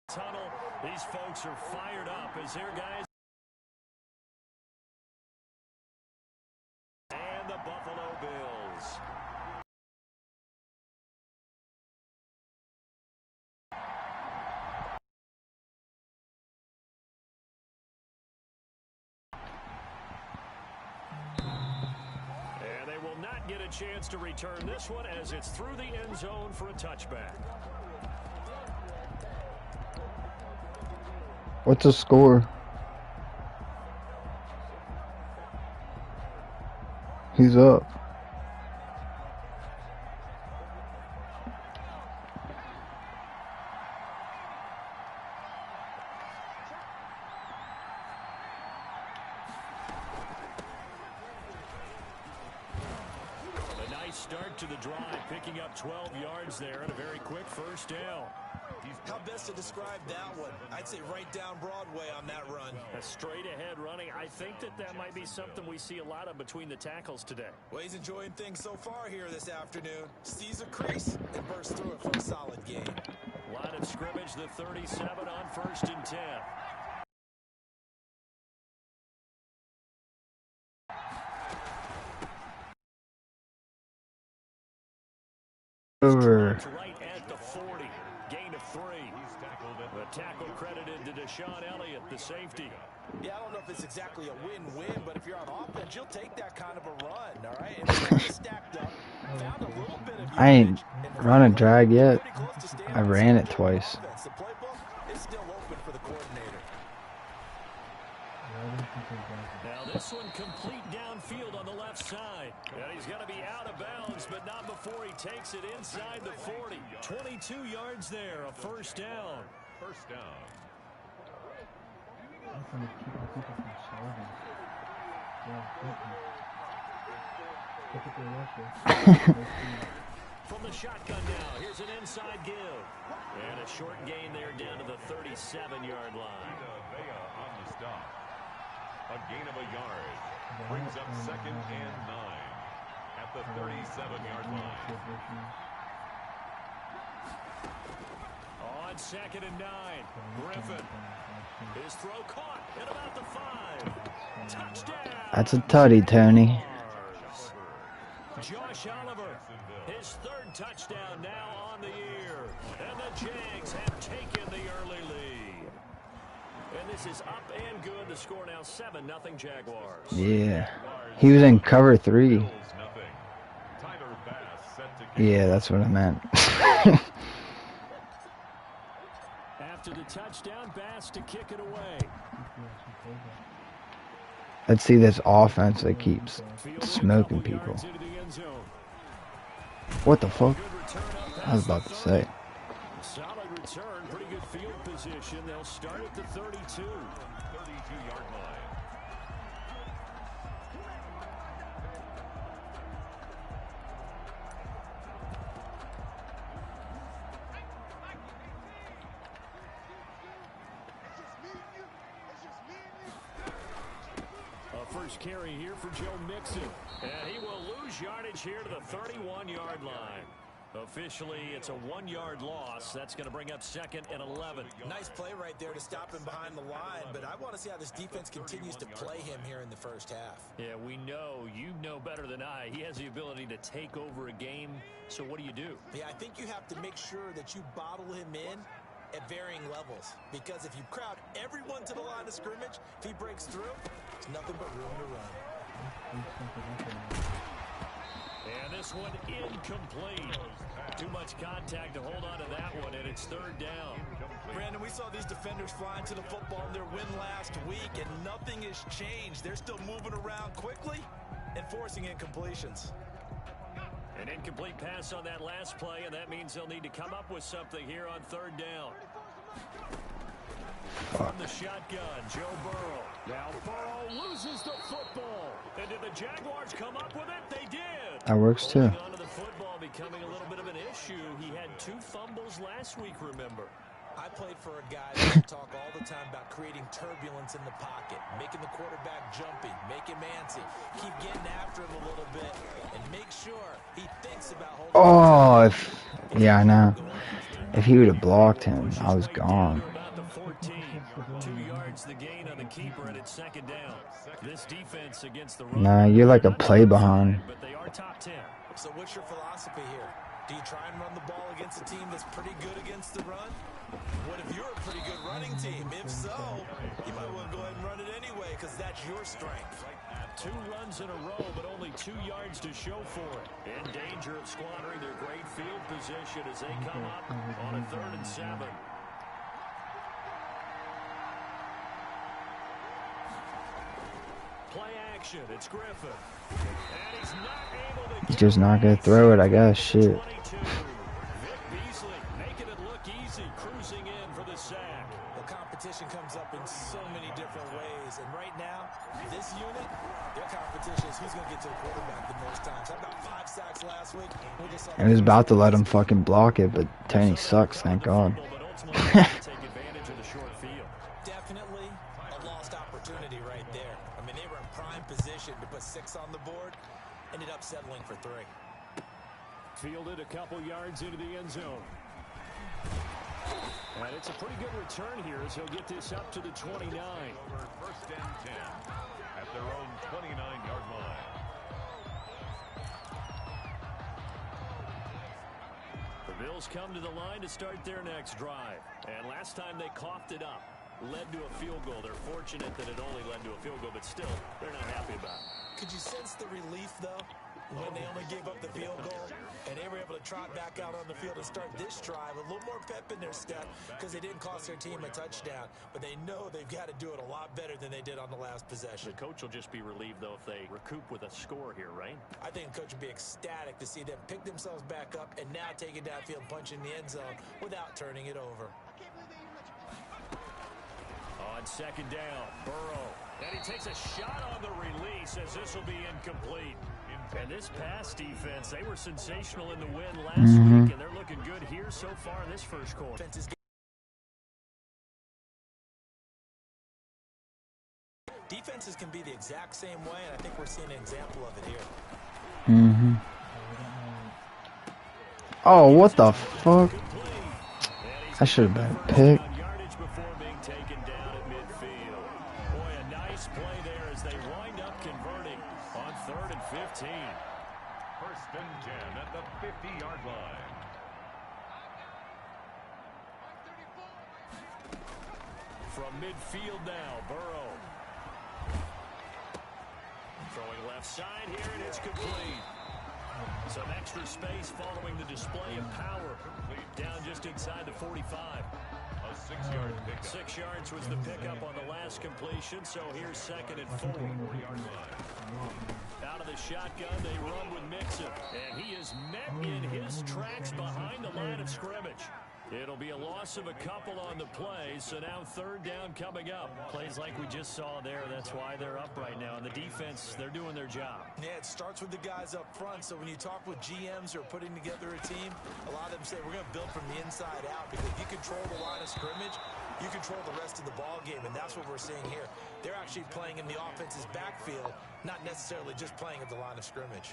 Tunnel. These folks are fired up as their guys. And the Buffalo Bills. And they will not get a chance to return this one as it's through the end zone for a touchback. What's the score? He's up. A nice start to the drive, picking up 12 yards there and a very quick first down. How best to describe that one? I'd say right down Broadway on that run. A straight ahead running. I think that might be something we see a lot of between the tackles today. Well, he's enjoying things so far here this afternoon. Sees a crease and bursts through it for a solid gain. Line of scrimmage, the 37 on 1st and 10. Over. Right at the 40. Gain of 3. The tackle credited to Deshaun Elliott, the safety. Yeah, I don't know if it's exactly a win-win, but if you're on offense, you'll take that kind of a run, all right? And stacked up, found a little bit of I ain't run a drag yet. I ran it twice. The playbook is still open for the coordinator. Now this one complete downfield on the left side. And he's going to be out of bounds, but not before he takes it inside the 40. 22 yards there, a first down. First down. From the shotgun now, here's an inside give. And a short gain there down to the 37-yard line. Vea on the stop. A gain of a yard. Brings up 2nd and 9 at the 37-yard line. On 2nd and 9, Griffin. His throw caught at about the 5. Touchdown. That's a tutty, Tony. Josh Oliver, his 3rd touchdown now on the year. And the Jags have taken the early lead. And this is up and good. The score now 7-0 Jaguars. Yeah. He was in cover 3. Yeah, that's what I meant. After the touchdown, Bass to kick it away. Let's see this offense that keeps smoking people. What the fuck? I was about to say. Solid return, pretty good field position. They'll start at the 32. 32-yard line. First carry here for Joe Mixon. And he will lose yardage here to the 31-yard line. Officially, it's a 1-yard loss. That's going to bring up 2nd and 11. Nice play right there to stop him behind the line, but I want to see how this defense continues to play him here in the first half. Yeah, we know. You know better than I. He has the ability to take over a game. So what do? Yeah, I think you have to make sure that you bottle him in at varying levels, because if you crowd everyone to the line of scrimmage, if he breaks through, it's nothing but room to run. And this one incomplete. Too much contact to hold on to that one, and it's 3rd down. Brandon, we saw these defenders flying to the football in their win last week, and nothing has changed. They're still moving around quickly and forcing incompletions. An incomplete pass on that last play, and that means they'll need to come up with something here on 3rd down. From the shotgun, Joe Burrow. Now Burrow loses the football. And did the Jaguars come up with it? They did. That works too. Holding on to the football becoming a little bit of an issue. He had 2 fumbles last week, remember. I played for a guy that would talk all the time about creating turbulence in the pocket, making the quarterback jumpy, make him antsy, keep getting after him a little bit, and make sure he thinks about holding Oh, yeah, I know. If he would have blocked him, I was gone. About the 14. 2 yards the gain on the keeper, and it's second down. This defense against the run. Nah, you're like a play behind. But they are top 10. So what's your philosophy here? Do you try and run the ball against a team that's pretty good against the run? What if you're a pretty good running team? If so, you might want to go ahead and run it anyway because that's your strength. 2 runs in a row, but only 2 yards to show for it. In danger of squandering their great field position as they come up on a 3rd and 7. Play action. It's Griffin. And he's not able to He's just not gonna throw it, I guess. Shit. Vic Beasley making it look easy, cruising in for the sack. The competition comes up in so many different ways, and right now, this unit, their competition is who's going to get to the quarterback the most times. How about 5 sacks last week? I was about to let him fucking block it, but Tony sucks, thank God. Take advantage of the short field. Definitely a lost opportunity right there. I mean, they were in prime position to put 6 on the board, ended up settling for 3. Fielded a couple yards into the end zone. And it's a pretty good return here as he'll get this up to the 29. First and 10 at their own 29-yard line. The Bills come to the line to start their next drive. And last time they coughed it up, led to a field goal. They're fortunate that it only led to a field goal, but still, they're not happy about it. Could you sense the relief, though, when they only gave up the field goal and they were able to trot back out on the field and start this drive with a little more pep in their step because they didn't cost their team a touchdown, but they know they've got to do it a lot better than they did on the last possession. The coach will just be relieved, though, if they recoup with a score here, right? I think the coach would be ecstatic to see them pick themselves back up and now take it downfield and punch in the end zone without turning it over. On second down, Burrow. And he takes a shot on the release as this will be incomplete. And this pass defense, they were sensational in the win last week, and they're looking good here so far in this first quarter. Defenses can be the exact same way, and I think we're seeing an example of it here. Oh, what the fuck? That should have been a pick. Yardage before being taken down at midfield. Boy, a nice play there as they wind up converting on 3rd and 15. First and 10 at the 50-yard line. From midfield now, Burrow. Throwing left side here, and it's complete. Some extra space following the display of power. Down just inside the 45. A 6-yard pickup. 6 yards was the pickup on the last completion, so here's 2nd and 4. 4-yard line. Out of the shotgun, they run with Mixon. And he is met in his tracks behind the line of scrimmage. It'll be a loss of a couple on the play, so now 3rd down coming up. Plays like we just saw there, that's why they're up right now. And the defense, they're doing their job. Yeah, it starts with the guys up front, so when you talk with GMs who are putting together a team, a lot of them say we're going to build from the inside out because if you control the line of scrimmage, you control the rest of the ball game, and that's what we're seeing here. They're actually playing in the offense's backfield, not necessarily just playing at the line of scrimmage.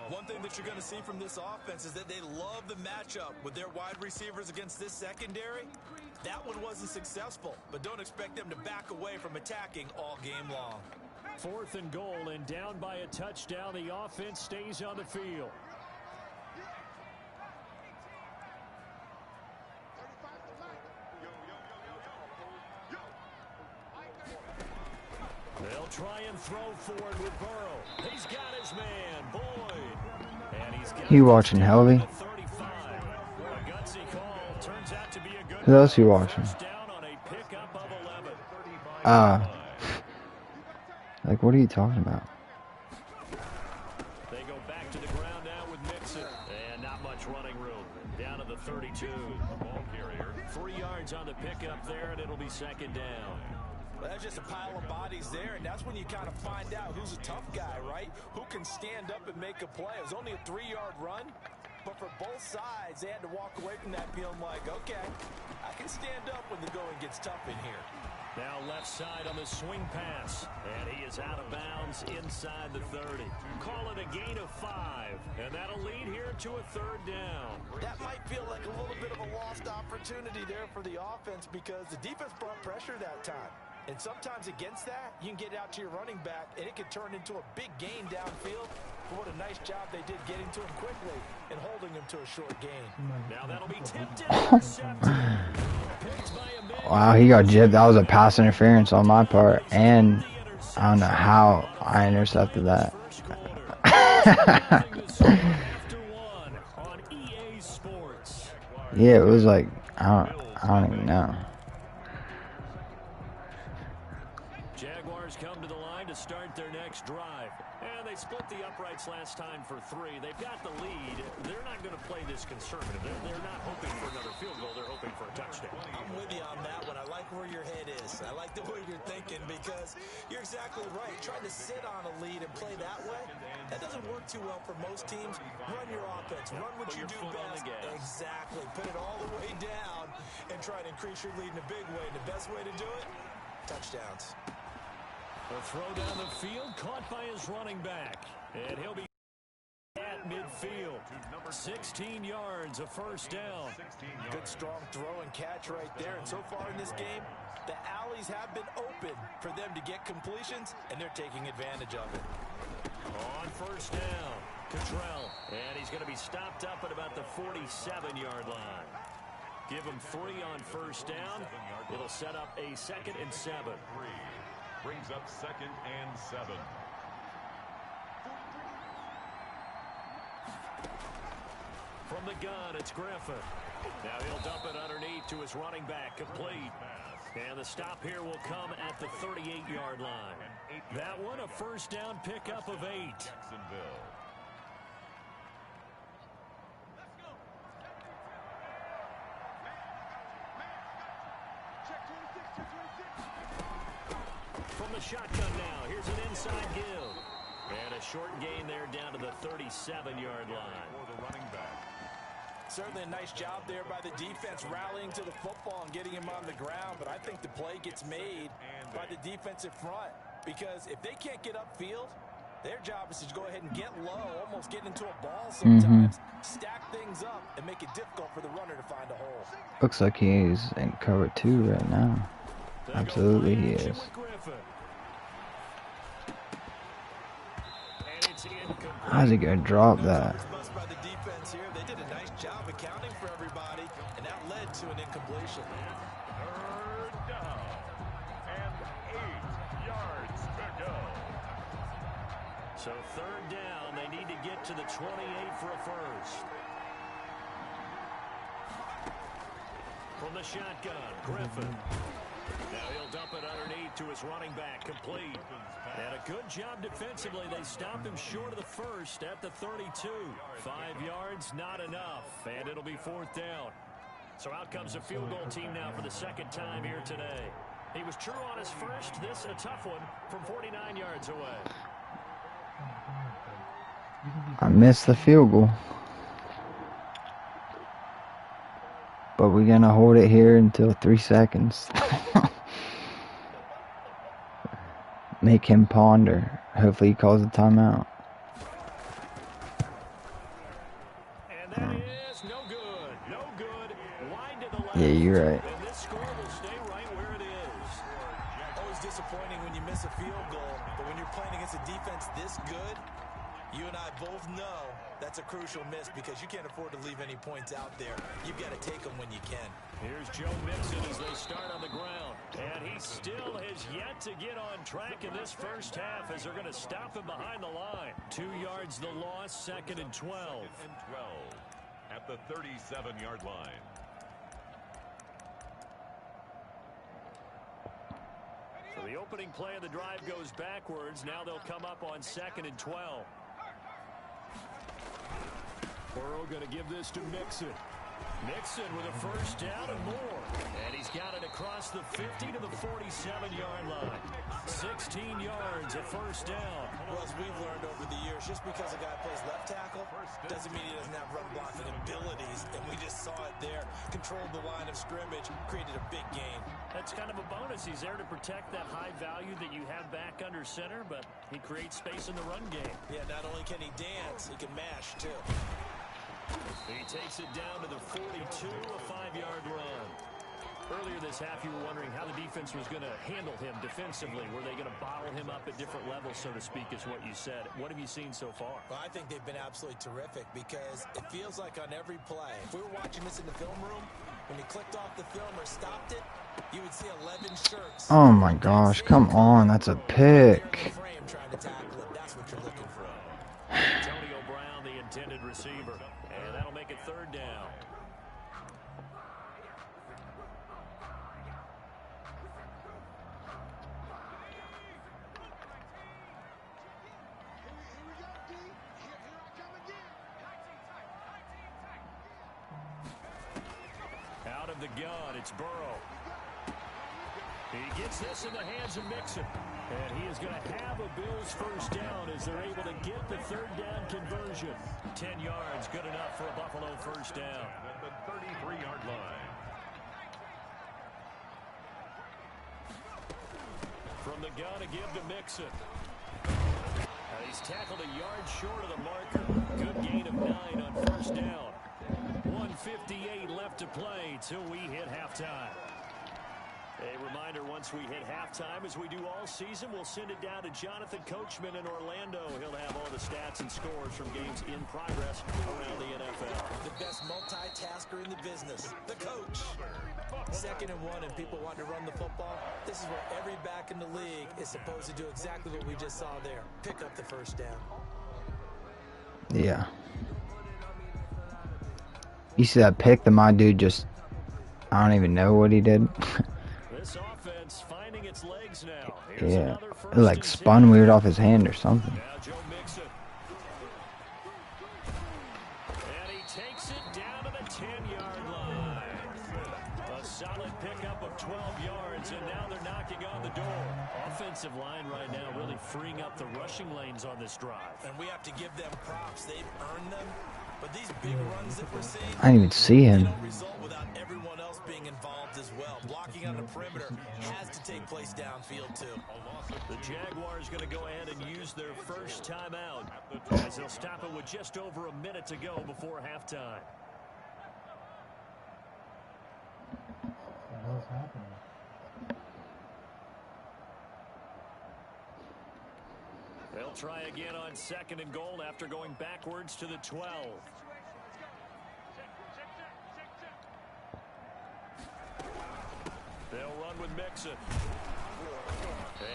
One thing that you're going to see from this offense is that they love the matchup with their wide receivers against this secondary. That one wasn't successful, but don't expect them to back away from attacking all game long. 4th and goal, and down by a touchdown, the offense stays on the field. They'll try and throw forward with Burrow. He's got his man, Boyd. And he's got You watching Helvey? 35. A gutsy call turns out to be a good Who else you watching? down on a pickup of 11. Like, what are you talking about? They go back to the ground now with Mixon. And not much running room. Down to the 32. Ball carrier. 3 yards on the pickup there, and it'll be 2nd down. Well, that's just a pile of bodies there, and that's when you kind of find out who's a tough guy, right? Who can stand up and make a play. It was only a 3-yard run, but for both sides, they had to walk away from that feeling like, okay, I can stand up when the going gets tough in here. Now left side on the swing pass. And he is out of bounds inside the 30. Call it a gain of 5. And that'll lead here to a 3rd down. That might feel like a little bit of a lost opportunity there for the offense because the defense brought pressure that time. And sometimes against that, you can get out to your running back, and it can turn into a big gain downfield. But what a nice job they did getting to him quickly and holding him to a short gain. Now that'll be tipped and intercepted. Wow, he got jibbed. That was a pass interference on my part, and I don't know how I intercepted that. Yeah, it was like I don't even know. Jaguars come to the line to start their next drive. And they split the uprights last time for 3. They've got the lead. They're not going to play this conservative. They're not hoping for another field goal. They're hoping for a touchdown. I'm with you on that one. I like where your head is. I like the way you're thinking because you're exactly right. Trying to sit on a lead and play that way, that doesn't work too well for most teams. Run your offense. Run what you do best. Exactly. Put it all the way down and try to increase your lead in a big way. And the best way to do it, touchdowns. A throw down the field, caught by his running back. And he'll be at midfield. 16 yards, a 1st down. Good strong throw and catch right there. And so far in this game, the alleys have been open for them to get completions, and they're taking advantage of it. On 1st down, Cottrell. And he's going to be stopped up at about the 47-yard line. Give him 3 on 1st down. It'll set up a 2nd and 7. Brings up 2nd and 7. From the gun, it's Griffin. Now he'll dump it underneath to his running back, complete. And the stop here will come at the 38-yard line. That one, a 1st down pickup of 8. Jacksonville. From the shotgun now, here's an inside give. And a short gain there down to the 37-yard line. For the running back. Certainly a nice job there by the defense rallying to the football and getting him on the ground. But I think the play gets made by the defensive front because if they can't get upfield, their job is to go ahead and get low, almost get into a ball sometimes, stack things up, and make it difficult for the runner to find a hole. Looks like he is in cover 2 right now. Absolutely he is. How's he going to drop that? By the defense here, they did a nice job accounting for everybody, and that led to an incompletion. 3rd down and 8 yards to go. So 3rd down, they need to get to the 28 for a 1st. From the shotgun, Griffin. Now he'll dump it underneath to his running back, complete. And a good job defensively. They stopped him short of the 1st at the 32. 5 yards, not enough. And it'll be 4th down. So out comes the field goal team now for the 2nd time here today. He was true on his first. This a tough one from 49 yards away. I missed the field goal. But we're going to hold it here until 3 seconds. Make him ponder. Hopefully he calls a timeout. And that is no good. No good. Wide to the left. Yeah, you're right. And this score will stay right where it is. Always disappointing when you miss a field goal, but when you're playing against a defense this good, you and I both know that's a crucial miss because you can't afford to leave any points out there. You've got to take them when you can. Here's Joe Mixon as they start on the ground. And he still has yet to get on track in this first half as they're going to stop him behind the line. 2 yards the loss, 2nd and 12. 2nd and 12 at the 37-yard line. So the opening play of the drive goes backwards. Now they'll come up on 2nd and 12. Burrow going to give this to Mixon. Mixon with a first down and more. And he's got it across the 50 to the 47-yard line. 16 yards, a first down. Well, as we've learned over the years, just because a guy plays left tackle doesn't mean he doesn't have run blocking abilities. And we just saw it there. Controlled the line of scrimmage, created a big gain. That's kind of a bonus. He's there to protect that high value that you have back under center, but he creates space in the run game. Yeah, not only can he dance, he can mash, too. He takes it down to the 42, a 5-yard run. Earlier this half, you were wondering how the defense was going to handle him defensively. Were they going to bottle him up at different levels, so to speak, is what you said. What have you seen so far? Well, I think they've been absolutely terrific because it feels like on every play, if we were watching this in the film room, when he clicked off the film or stopped it, you would see 11 shirts. Oh my gosh, come on, that's a pick. That's what you're looking for. Antonio Brown, the intended receiver, and that'll make it third down. Out of the gun, it's Burrow. He gets this in the hands of Mixon. And he is going to have a Bills first down as they're able to get the third down conversion. 10 yards, good enough for a Buffalo first down. At the 33-yard line. From the gun to give to Mixon. And he's tackled a yard short of the marker. Good gain of 9 on first down. 1:58 left to play till we hit halftime. A reminder, once we hit halftime, as we do all season, we'll send it down to Jonathan Coachman in Orlando. He'll have all the stats and scores from games in progress around the NFL. The best multitasker in the business, the coach. 2nd and 1, and people want to run the football. This is where every back in the league is supposed to do exactly what we just saw there. Pick up the first down. Yeah. You see that pick that my dude just, I don't even know what he did. This offense finding its legs now. Here's Yeah, it like spun weird off his hand or something. Now Joe Mixon. And he takes it down to the 10-yard line. A solid pickup of 12 yards, and now they're knocking on the door. Offensive line right now really freeing up the rushing lanes on this drive. And we have to give them props. They've earned them. But these big runs that we're seeing, I didn't even see him. Don't result without everyone else being involved as well. Blocking on the perimeter has to take place downfield too. The Jaguars going to go ahead and use their first timeout as they'll stop it with just over a minute to go before halftime. What the hell's happening? They'll try again on 2nd and goal after going backwards to the 12. They'll run with Mixon.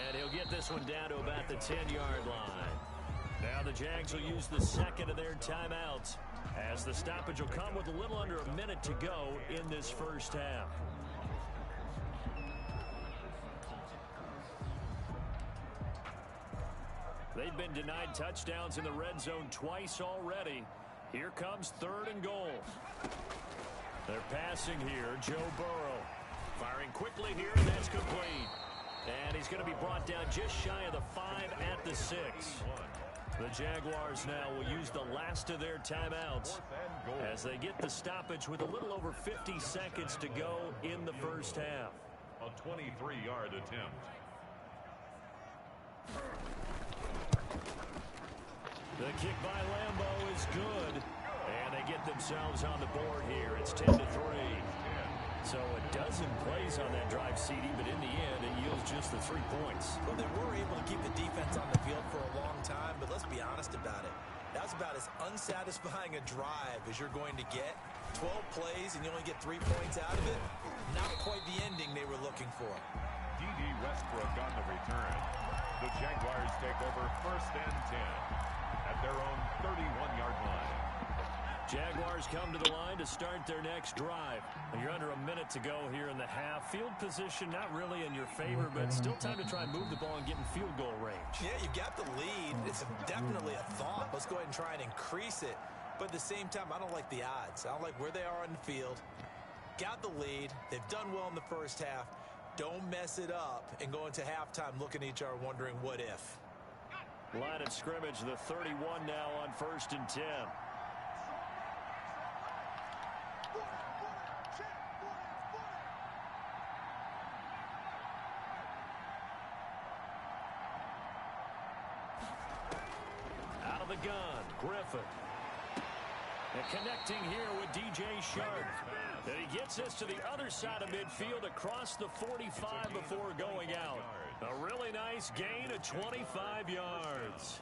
And he'll get this one down to about the 10-yard line. Now the Jags will use the 2nd of their timeouts as the stoppage will come with a little under a minute to go in this first half. They've been denied touchdowns in the red zone twice already. Here comes 3rd and goal. They're passing here. Joe Burrow firing quickly here, and that's complete. And he's going to be brought down just shy of the 5 at the 6. The Jaguars now will use the last of their timeouts as they get the stoppage with a little over 50 seconds to go in the first half. A 23-yard attempt. The kick by Lambo is good, and they get themselves on the board here. It's 10-3. So a dozen plays on that drive, CD, but in the end, it yields just the 3 points. Well, they were able to keep the defense on the field for a long time, but let's be honest about it. That's about as unsatisfying a drive as you're going to get. 12 plays, and you only get 3 points out of it. Not quite the ending they were looking for. D.D. Westbrook on the return. The Jaguars take over 1st and 10 at their own 31-yard line. Jaguars come to the line to start their next drive. You're under a minute to go here in the half. Field position not really in your favor, but still time to try and move the ball and get in field goal range. Yeah, you got the lead. It's definitely a thought. Let's go ahead and try and increase it. But at the same time, I don't like the odds. I don't like where they are on the field. Got the lead. They've done well in the first half. Don't mess it up and go into halftime looking at each other wondering what if. Line of scrimmage, the 31 now on 1st and 10. Out of the gun, Griffin. And connecting here with DJ Shark. And he gets us to the other side of midfield across the 45 before going out. A really nice gain of 25 yards.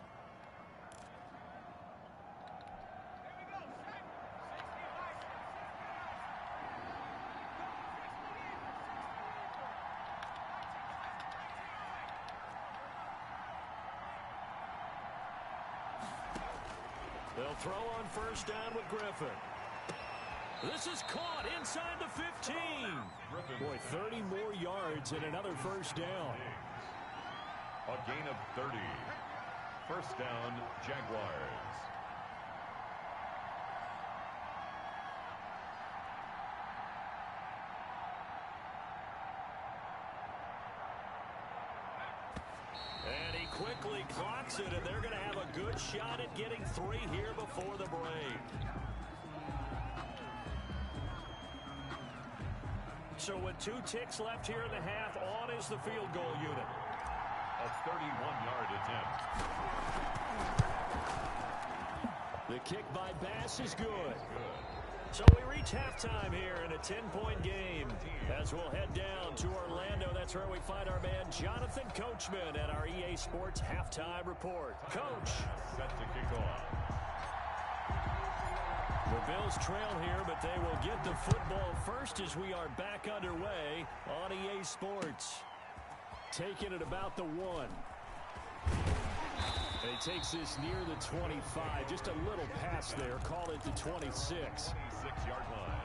They'll throw on 1st down with Griffin. This is caught inside the 15. Boy, 30 more yards and another 1st down. A gain of 30. 1st down, Jaguars. And he quickly clocks it, and they're going to have a good shot at getting 3 here before the break. So with 2 ticks left here in the half, on is the field goal unit. A 31-yard attempt. The kick by Bass is good. So we reach halftime here in a 10-point game. As we'll head down to Orlando, that's where we find our man Jonathan Coachman at our EA Sports Halftime Report. Coach. Set to kick off. The Bills trail here, but they will get the football first as we are back underway on EA Sports. Taking it about the 1. And he takes this near the 25. Just a little pass there. Call it the 26. 6-yard line.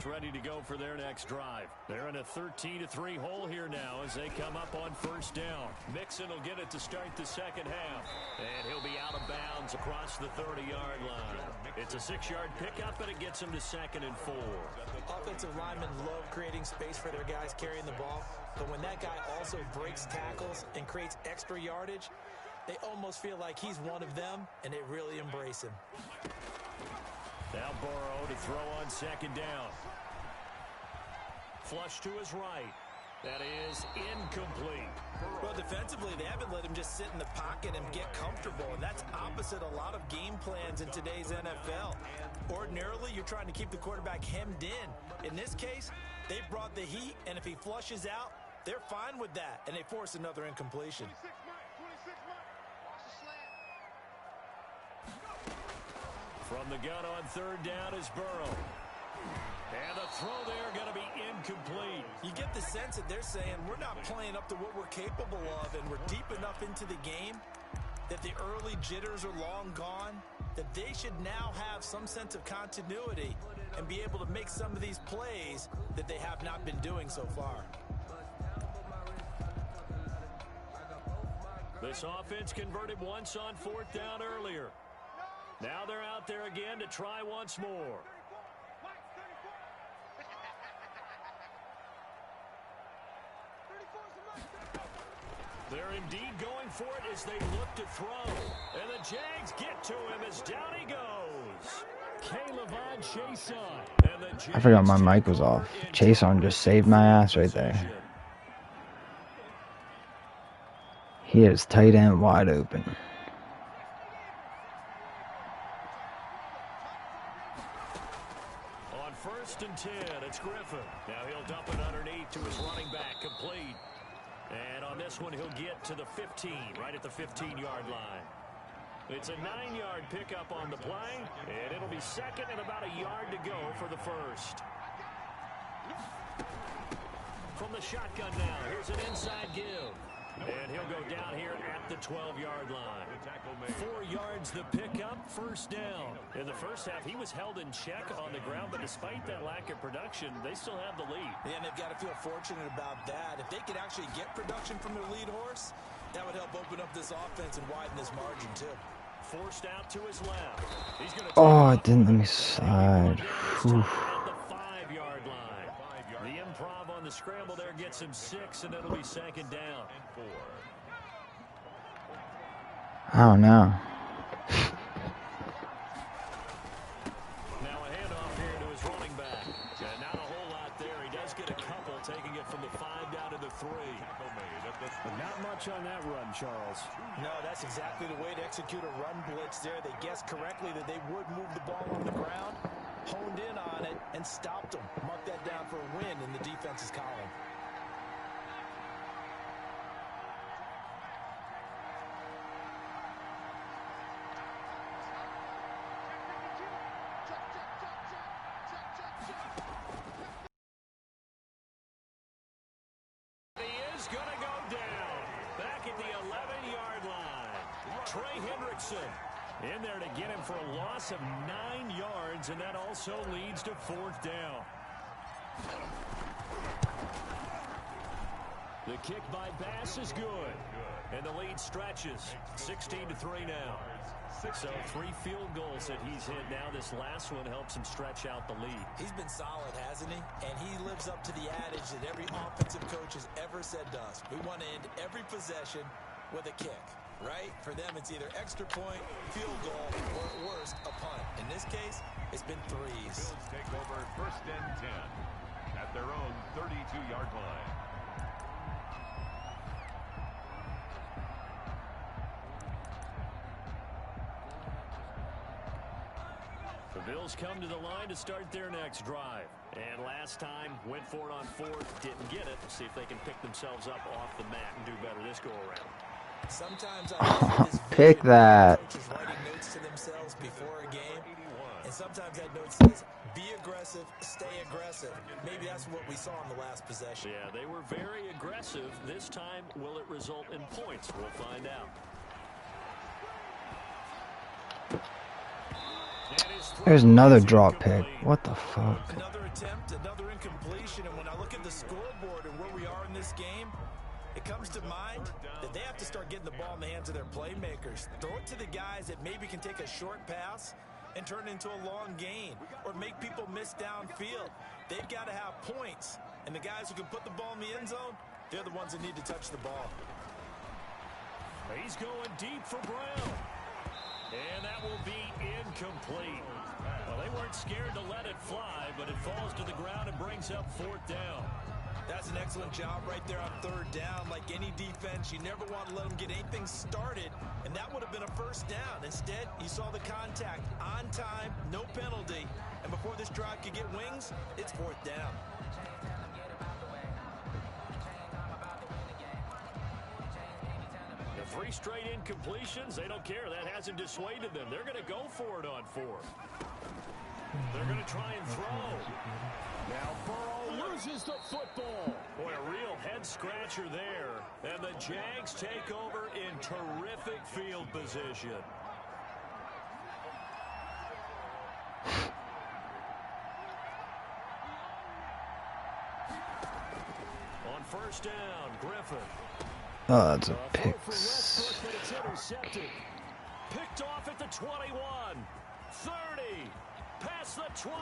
Ready to go for their next drive. They're in a 13-3 hole here now as they come up on 1st down. Mixon will get it to start the 2nd half. And he'll be out of bounds across the 30-yard line. It's a 6-yard pickup, and it gets him to 2nd and 4. Offensive linemen love creating space for their guys carrying the ball. But when that guy also breaks tackles and creates extra yardage, they almost feel like he's one of them, and they really embrace him. Now Burrow to throw on 2nd down. Flush to his right. That is incomplete. Well, defensively, they haven't let him just sit in the pocket and get comfortable, and that's opposite a lot of game plans in today's NFL. Ordinarily, you're trying to keep the quarterback hemmed in. In this case, they brought the heat, and if he flushes out, they're fine with that, and they force another incompletion. From the gun on 3rd down is Burrow. And the throw there going to be incomplete. You get the sense that they're saying we're not playing up to what we're capable of, and we're deep enough into the game that the early jitters are long gone, that they should now have some sense of continuity and be able to make some of these plays that they have not been doing so far. This offense converted once on 4th down earlier. Now they're out there again to try once more. They're indeed going for it as they look to throw. And the Jags get to him as down he goes. K'Lavon Chaisson. I forgot my mic was off. Chaisson just saved my ass right there. He is tight end wide open. On 1st and 10, it's Griffin. Now he'll dump it underneath to his running back, complete. And on this one, he'll get to the 15, right at the 15-yard line. It's a 9-yard pickup on the play, and it'll be 2nd and about a yard to go for the 1st. From the shotgun now, here's an inside give. And he'll go down here at the 12-yard line. 4 yards the pickup, first down. In the first half, he was held in check on the ground, but despite that lack of production, they still have the lead. Yeah, and they've got to feel fortunate about that. If they could actually get production from their lead horse, that would help open up this offense and widen this margin, too. Forced out to his left. He's gonna Oh, it didn't let me slide. Whew. at the 5-yard line. The improv on the scramble there gets him 6, and it'll be second down. I don't know. Now a handoff here to his running back. And not a whole lot there. He does get a couple, taking it from the 5 down to the 3. But not much on that run, Charles. No, that's exactly the way to execute a run blitz there. They guessed correctly that they would move the ball on the ground, honed in on it, and stopped them. Mark that down for a win in the defense's column. Gonna go down back at the 11-yard line. Trey Hendrickson in there to get him for a loss of 9 yards, and that also leads to 4th down. The kick by Bass is good, and the lead stretches 16-3 now. So 3 field goals that he's hit now. This last one helps him stretch out the lead. He's been solid, hasn't he? And he lives up to the adage that every offensive coach has ever said to us. We want to end every possession with a kick, right? For them, it's either extra point, field goal, or at worst, a punt. In this case, it's been threes. Bills take over 1st and 10 at their own 32-yard line. The Bills come to the line to start their next drive. And last time, went for it on 4th, didn't get it. See if they can pick themselves up off the mat and do better this go-around. Sometimes I this Pick that. coaches writing notes to themselves before a game, and sometimes that note says, be aggressive, stay aggressive. Maybe that's what we saw in the last possession. Yeah, they were very aggressive. This time, will it result in points? We'll find out. There's another drop pick. What the fuck? Another attempt, another incompletion, and when I look at the scoreboard and where we are in this game, it comes to mind that they have to start getting the ball in the hands of their playmakers. Throw it to the guys that maybe can take a short pass and turn it into a long gain or make people miss downfield. They've got to have points, and the guys who can put the ball in the end zone, they're the ones that need to touch the ball. He's going deep for Brown. And that will be incomplete. Well, they weren't scared to let it fly, but it falls to the ground and brings up 4th down. That's an excellent job right there on 3rd down. Like any defense, you never want to let them get anything started, and that would have been a 1st down. Instead, you saw the contact on time, no penalty, and before this drive could get wings, it's 4th down. The 3 straight incompletions, they don't care. That hasn't dissuaded them. They're going to go for it on 4th. They're going to try and throw. Now Burrow loses the football. Boy, a real head-scratcher there. And the Jags take over in terrific field position. On 1st down, Griffin. Oh, that's a pick. But it's intercepted. Picked off at the 21. 30. Past the 20.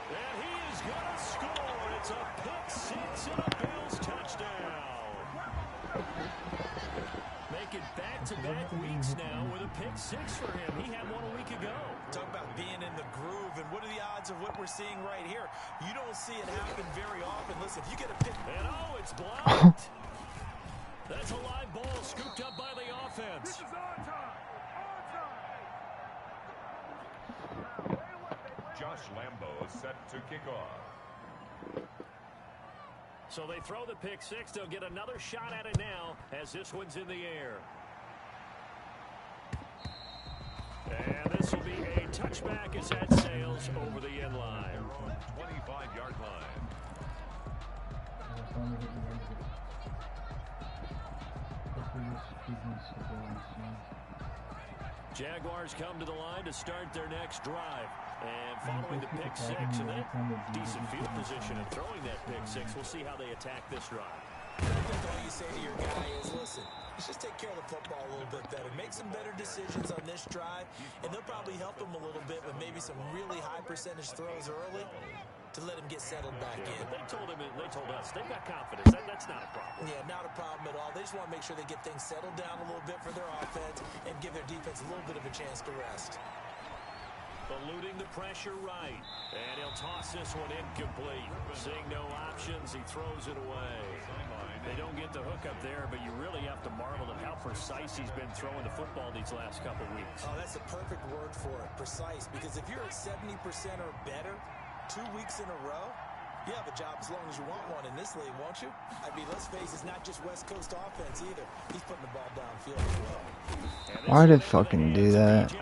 And he is going to score. It's a pick 6 and a Bills touchdown. Making back-to-back weeks now with a pick 6 for him. He had one a week ago. Talk about being in the groove, and what are the odds of what we're seeing right here? You don't see it happen very often. Listen, if you get a pick... And oh, it's blocked. That's a live ball scooped up by the offense. This is on time. Josh Lambo is set to kick off. So they throw the pick 6. They'll get another shot at it now as this one's in the air. And this will be a touchback as that sails over the end line. 25-yard line. Jaguars come to the line to start their next drive. And following the pick six and that decent field position and throwing that pick six, we'll see how they attack this drive. I think all you say to your guy is, listen, let's just take care of the football a little bit better. Make some better decisions on this drive, and they'll probably help him a little bit with maybe some really high percentage throws early to let him get settled back in. But they told us they've got confidence. That's not a problem. Yeah, not a problem at all. They just want to make sure they get things settled down a little bit for their offense and give their defense a little bit of a chance to rest. Eluding the pressure right. And he'll toss this one incomplete. Seeing no options, he throws it away. They don't get the hook up there, but you really have to marvel at how precise he's been throwing the football these last couple weeks. Oh, that's a perfect word for it, precise. Because if you're at 70% or better 2 weeks in a row, you have a job as long as you want one in this league, won't you? I mean, let's face it, it's not just West Coast offense either. He's putting the ball downfield as well. Why did fucking do that?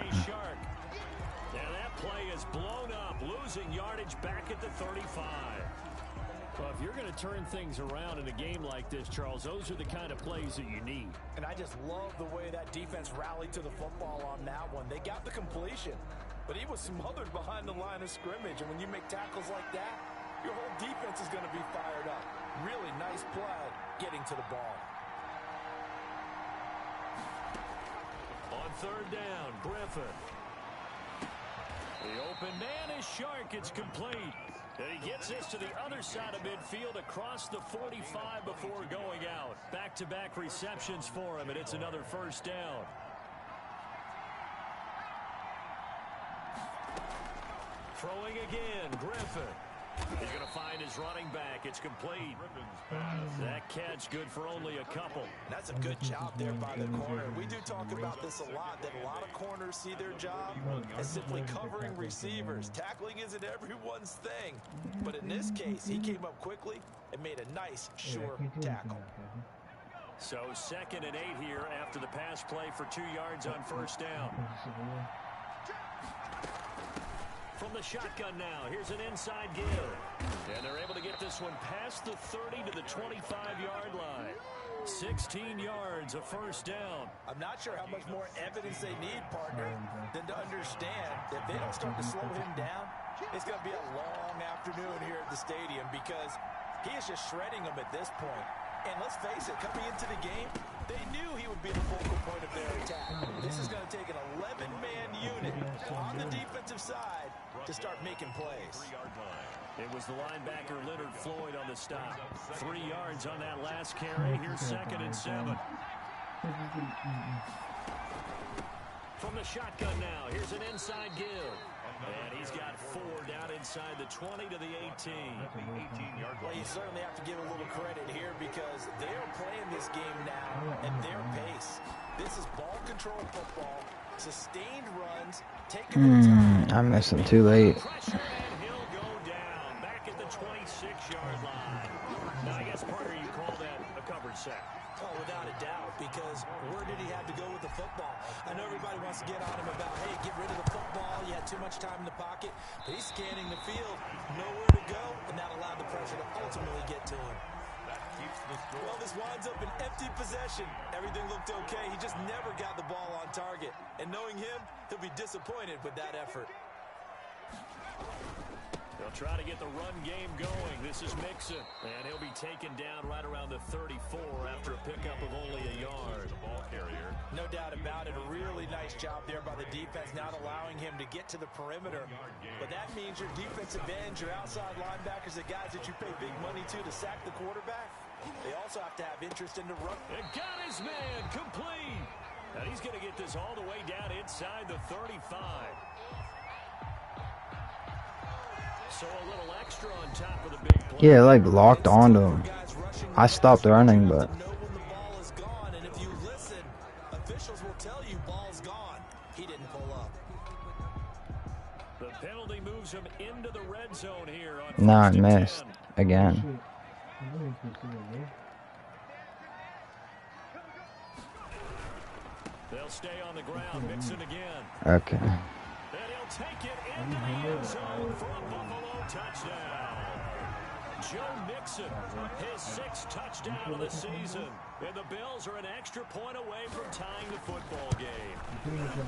Play is blown up, losing yardage back at the 35. Well, if you're going to turn things around in a game like this, Charles, those are the kind of plays that you need. And I just love the way that defense rallied to the football on that one. They got the completion, but he was smothered behind the line of scrimmage. And when you make tackles like that, your whole defense is going to be fired up. Really nice play getting to the ball. On third down, Griffin. The open man is Shark. It's complete. And he gets this to the other side of midfield across the 45 before going out. Back-to-back receptions for him, and it's another first down. Throwing again, Griffin. He's going to find his running back. It's complete. That catch good for only a couple. That's a good job there by the corner. We do talk about this a lot, that a lot of corners see their job as simply covering receivers. Tackling isn't everyone's thing. But in this case, he came up quickly and made a nice, sure tackle. So 2nd and 8 here after the pass play for 2 yards on first down. From the shotgun now, here's an inside give. And they're able to get this one past the 30 to the 25-yard line. 16 yards, a first down. I'm not sure how much more evidence they need, partner, than to understand that if they don't start to slow him down, it's going to be a long afternoon here at the stadium because he is just shredding them at this point. And let's face it, coming into the game, they knew he would be the focal point of their attack. This is going to take an 11-man unit on the defensive side to start making plays. It was the linebacker Leonard Floyd on the stop. 3 yards on that last carry. Here's 2nd and 7. From the shotgun now, here's an inside give. And he's got 4 down inside the 20 to the 18. Well, you certainly have to give a little credit here because they're playing this game now at their pace. This is ball control football, sustained runs, taking I missed him too late. Pressure, and he'll go down back at the 26-yard line. Now, I guess, partner, you call that a covered sack. Oh, without a doubt, because where did he have to go with the football? I know everybody wants to get on him about, hey, get rid of the football. You had too much time in the pocket. But he's scanning the field, nowhere to go, and that allowed the pressure to ultimately get to him. Well, this winds up an empty possession. Everything looked okay. He just never got the ball on target. And knowing him, he'll be disappointed with that effort. They'll try to get the run game going. This is Mixon, and he'll be taken down right around the 34 after a pickup of only a yard. The ball carrier. No doubt about it. A really nice job there by the defense, not allowing him to get to the perimeter. But that means your defensive ends, your outside linebackers, the guys that you pay big money to sack the quarterback, they also have to have interest in the run. And got his man complete. And he's going to get this all the way down inside the 35. So a little extra on top of the big play. Yeah, like locked onto him. I stopped running, but Know when the ball is gone, and if you listen, officials will tell you ball's gone. He didn't pull up. The penalty moves him into the red zone here on nah, I first and missed 10. again. They'll stay on the ground, Mixon again. Okay. And he'll take it into the end zone for a Buffalo touchdown. Joe Mixon, his 6th touchdown of the season. And the Bills are an extra point away from tying the football game.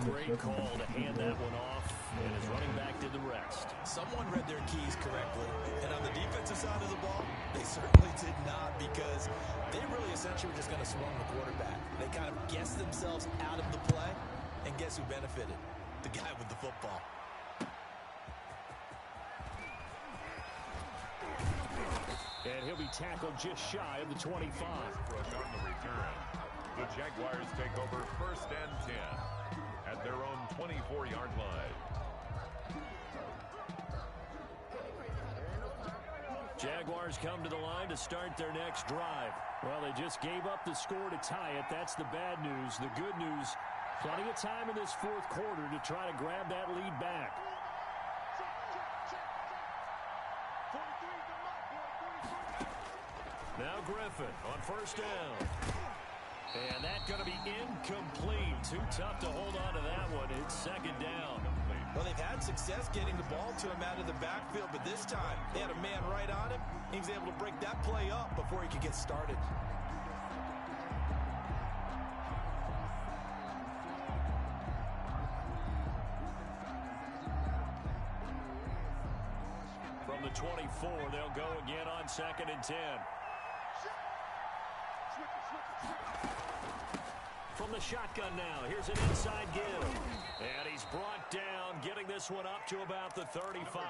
Great call to hand that one off, and his running back did the rest. Someone read their keys correctly. And on the defensive side of the ball, they certainly did not, because they really essentially were just going to swung the quarterback. They kind of guessed themselves out of the play, and guess who benefited? The guy with the football. And he'll be tackled just shy of the 25. Rush on the return. The Jaguars take over 1st and 10 at their own 24-yard line. Jaguars come to the line to start their next drive. Well, they just gave up the score to tie it. That's the bad news. The good news, plenty of time in this 4th quarter to try to grab that lead back. Now Griffin on 1st down. And that's going to be incomplete. Too tough to hold on to that one. It's 2nd down. Well, they've had success getting the ball to him out of the backfield, but this time they had a man right on him. He was able to break that play up before he could get started. From the 24, they'll go again on 2nd and 10. From the shotgun now, here's an inside give. And he's brought down, getting this one up to about the 35.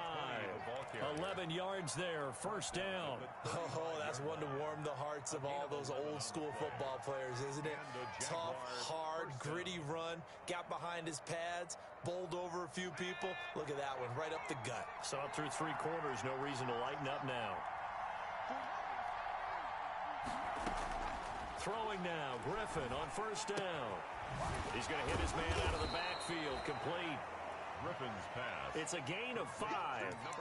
11 yards there, 1st down. Oh, that's one to warm the hearts of all those old school football players, isn't it? Tough, hard, gritty run, got behind his pads, bowled over a few people. Look at that one, right up the gut. Saw it through 3 quarters, no reason to lighten up now. Throwing now, Griffin on 1st down. He's going to hit his man out of the backfield, complete. Griffin's pass. It's a gain of 5,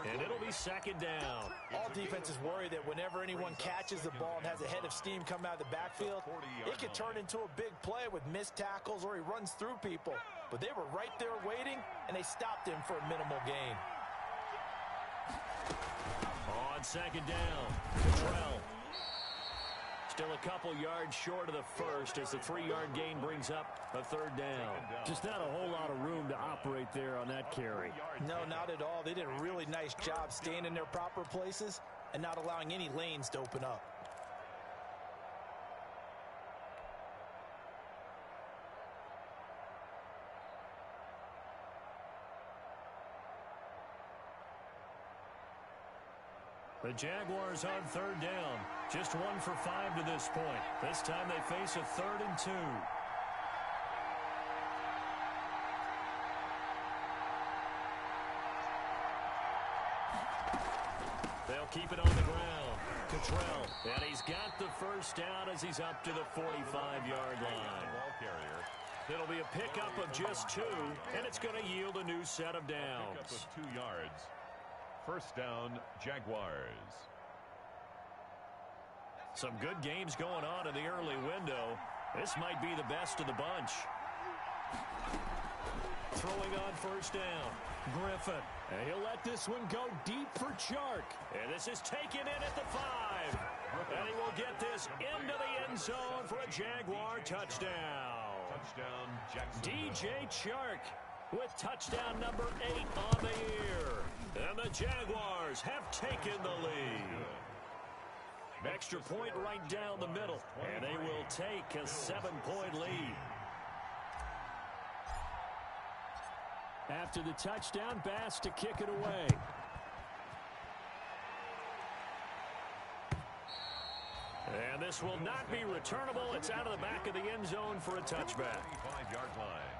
and it'll be 2nd down. All defenses worry that whenever anyone catches the ball and has a head of steam come out of the backfield, it could turn into a big play with missed tackles or he runs through people. But they were right there waiting, and they stopped him for a minimal gain. On 2nd down, Cottrell. Still a couple yards short of the 1st as the 3-yard gain brings up a 3rd down. Just not a whole lot of room to operate there on that carry. No, not at all. They did a really nice job staying in their proper places and not allowing any lanes to open up. The Jaguars on 3rd down. Just 1 for 5 to this point. This time they face a 3rd and 2. They'll keep it on the ground. Cottrell. And he's got the 1st down as he's up to the 45-yard line. It'll be a pickup of just 2, and it's going to yield a new set of downs. Pickup of 2 yards. 1st down, Jaguars. Some good games going on in the early window. This might be the best of the bunch. Throwing on 1st down, Griffin. And he'll let this one go deep for Chark. And this is taken in at the 5. And he will get this into the end zone for a Jaguar touchdown. Touchdown, Jacksonville. DJ Chark with touchdown number 8 on the year. And the Jaguars have taken the lead. Extra point right down the middle. And they will take a 7-point lead. After the touchdown, Bass to kick it away. And this will not be returnable. It's out of the back of the end zone for a touchback. 25-yard line.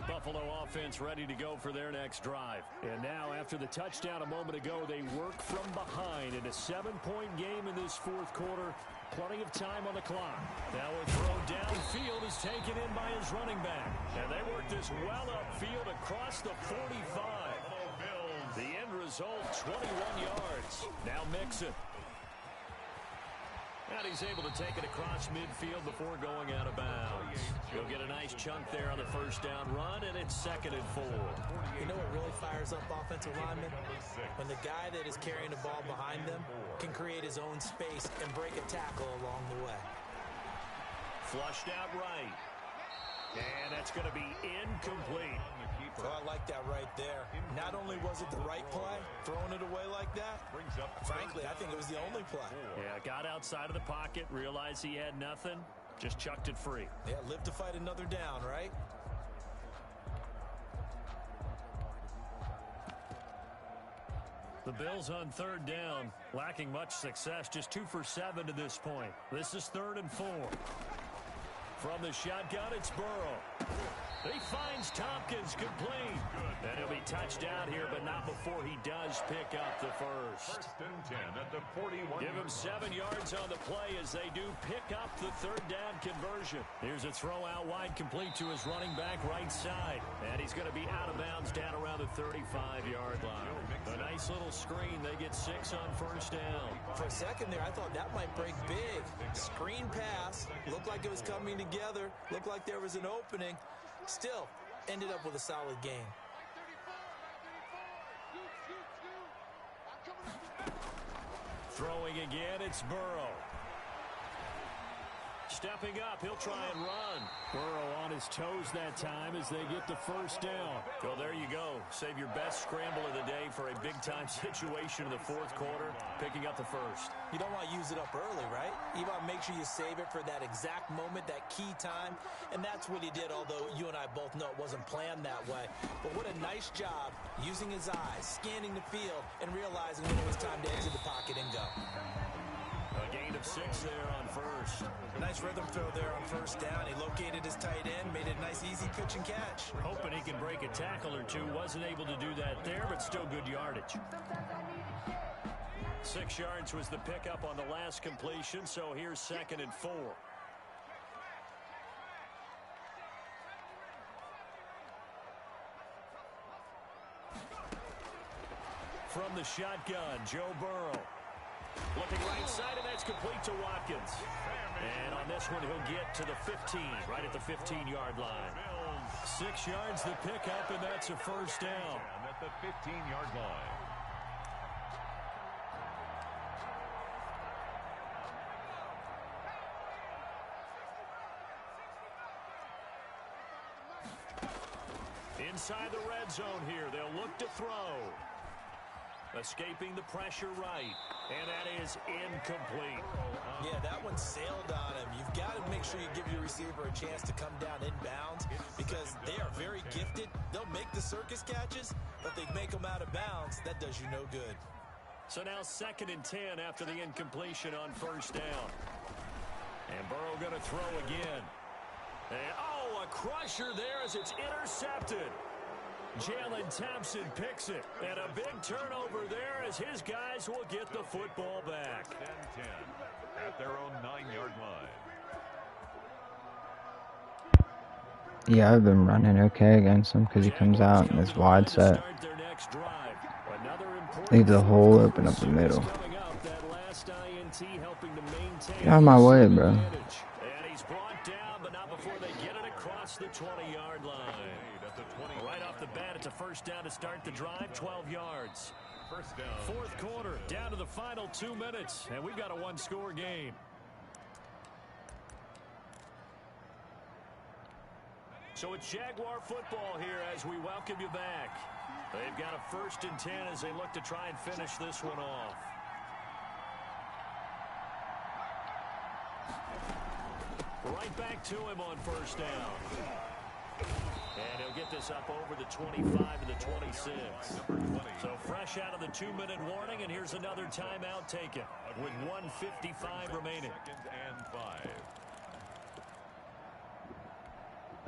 Buffalo offense ready to go for their next drive. And now, after the touchdown a moment ago, they work from behind in a 7-point game in this 4th quarter. Plenty of time on the clock. Now a throw downfield is taken in by his running back. And they work this well upfield across the 45. The end result, 21 yards. Now Mixon. And he's able to take it across midfield before going out of bounds. He'll get a nice chunk there on the first down run, and it's 2nd and 4. You know what really fires up offensive linemen? When the guy that is carrying the ball behind them can create his own space and break a tackle along the way. Flushed out right. And that's going to be incomplete. Oh, I like that right there. Not only was it the right play, throwing it away like that, frankly, I think it was the only play. Yeah, got outside of the pocket, realized he had nothing, just chucked it free. Yeah, live to fight another down, right? The Bills on 3rd down, lacking much success, just 2 for 7 to this point. This is 3rd and 4. From the shotgun, it's Burrow. He finds Tompkins complete. And he'll be touched out here, but not before he does pick up the first. 1st and 10 at the 41. Give him 7 yards on the play as they do pick up the 3rd down conversion. Here's a throw out wide, complete to his running back right side. And he's going to be out of bounds down around the 35-yard line. A nice little screen. They get 6 on 1st down. For a second there, I thought that might break big. Screen pass. Looked like it was coming together. Looked like there was an opening. Still, ended up with a solid game. Throwing again, it's Burrow. Stepping up, he'll try and run. Burrow on his toes that time as they get the 1st down. Well, there you go. Save your best scramble of the day for a big-time situation in the 4th quarter, picking up the 1st. You don't want to use it up early, right? You want to make sure you save it for that exact moment, that key time. And that's what he did, although you and I both know it wasn't planned that way. But what a nice job using his eyes, scanning the field, and realizing when it was time to exit the pocket and go. A gain of 6 there on 1st. Nice rhythm throw there on 1st down. He located his tight end, made it a nice easy pitch and catch. Hoping he can break a tackle or two. Wasn't able to do that there, but still good yardage. 6 yards was the pickup on the last completion, so here's 2nd and 4. From the shotgun, Joe Burrow. Looking right side, and that's complete to Watkins. And on this one, he'll get to the 15, right at the 15-yard line. 6 yards the pickup, and that's a 1st down. At the 15-yard line. Inside the red zone here, they'll look to throw. Escaping the pressure right, and that is incomplete. Yeah, that one sailed on him. You've got to make sure you give your receiver a chance to come down inbounds because they are very gifted. They'll make the circus catches, but they make them out of bounds. That does you no good. So now 2nd and 10 after the incompletion on 1st down. And Burrow going to throw again. And, oh, a crusher there as it's intercepted. Jalen Thompson picks it, and a big turnover there as his guys will get the football back. 10 at their own 9-yard line. Yeah, I've been running okay against him because he comes out in this wide set. Leave the hole open up the middle. Get out of my way, bro. And he's brought down, but not before they get it across the 20-yard line. Right off the bat, it's a 1st down to start the drive, 12 yards. 1st down. 4th quarter, down to the final 2 minutes, and we've got a 1-score game. So it's Jaguar football here as we welcome you back. They've got a 1st and 10 as they look to try and finish this one off. Right back to him on 1st down. And he'll get this up over the 25 to the 26. So fresh out of the 2-minute warning, and here's another timeout taken with 1:55 remaining. 2nd and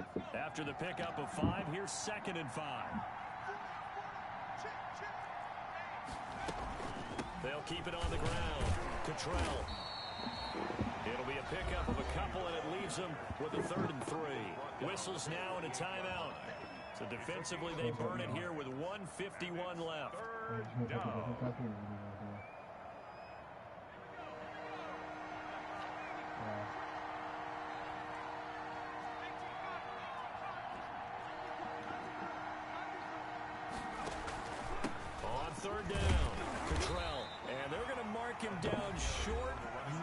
5. After the pickup of 5, here's 2nd and 5. They'll keep it on the ground. Cottrell. It'll be a pickup of a couple, and it leaves them with a 3rd and 3. Whistles now and a timeout. So defensively, they burn it here with 1:51 left. 3rd down. third down. Cottrell. And they're going to mark him down short,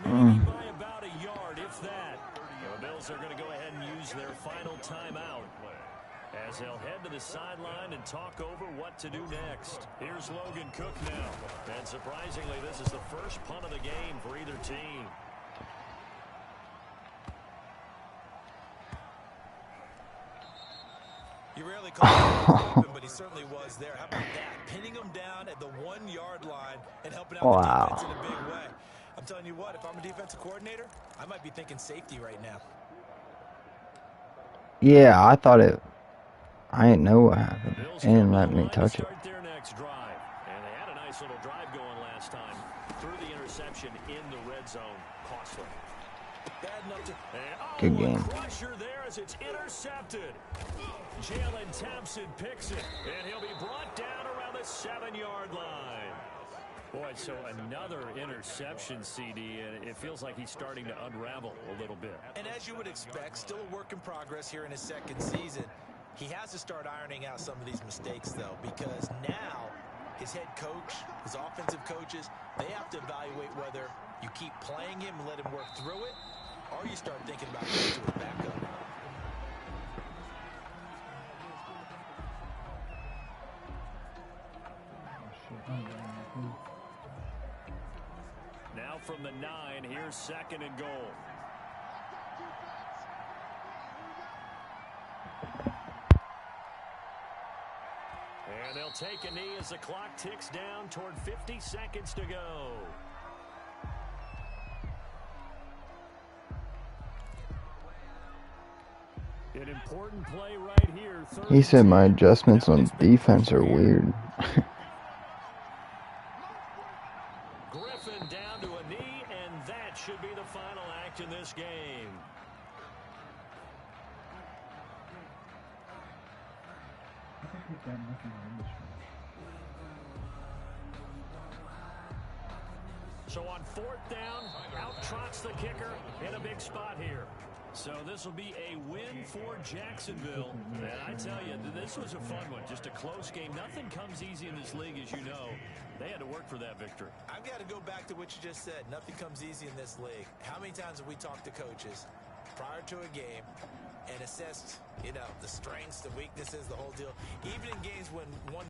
maybe by about a yard, if that. The Bills are going to go ahead and use their final timeout as they'll head to the sideline and talk over what to do next. Here's Logan Cook now. And surprisingly, this is the first punt of the game for either team. You rarely call him open, but he certainly was there. How about that? Pinning him down at the 1-yard line and helping out the defense in a big way. I'm telling you what, if I'm a defensive coordinator, I might be thinking safety right now. Yeah, I thought it. I didn't know what happened. They didn't let me touch it. Their next drive. And they had a nice little drive going last time. Threw the interception in the red zone. Costly. Good game. Crusher there as it's intercepted. Jalen Thompson picks it, and he'll be brought down around the 7-yard line. Boy, so another interception, CD, and it feels like he's starting to unravel a little bit. And as you would expect, still a work in progress here in his second season. He has to start ironing out some of these mistakes, though, because now his head coach, his offensive coaches, they have to evaluate whether you keep playing him and let him work through it, or you start thinking about going to his backup. Now from the 9, here's 2nd and goal. And they'll take a knee as the clock ticks down toward 50 seconds to go. An important play right here. He said my adjustments on defense are weird. Griffin down to a knee, and that should be the final act in this game. So on 4th down, out trots the kicker in a big spot here. So this will be a win for Jacksonville. And I tell you, this was a fun one. Just a close game. Nothing comes easy in this league, as you know. They had to work for that victory. I've got to go back to what you just said. Nothing comes easy in this league. How many times have we talked to coaches prior to a game and assessed, the strengths, the weaknesses, the whole deal? Even in games when one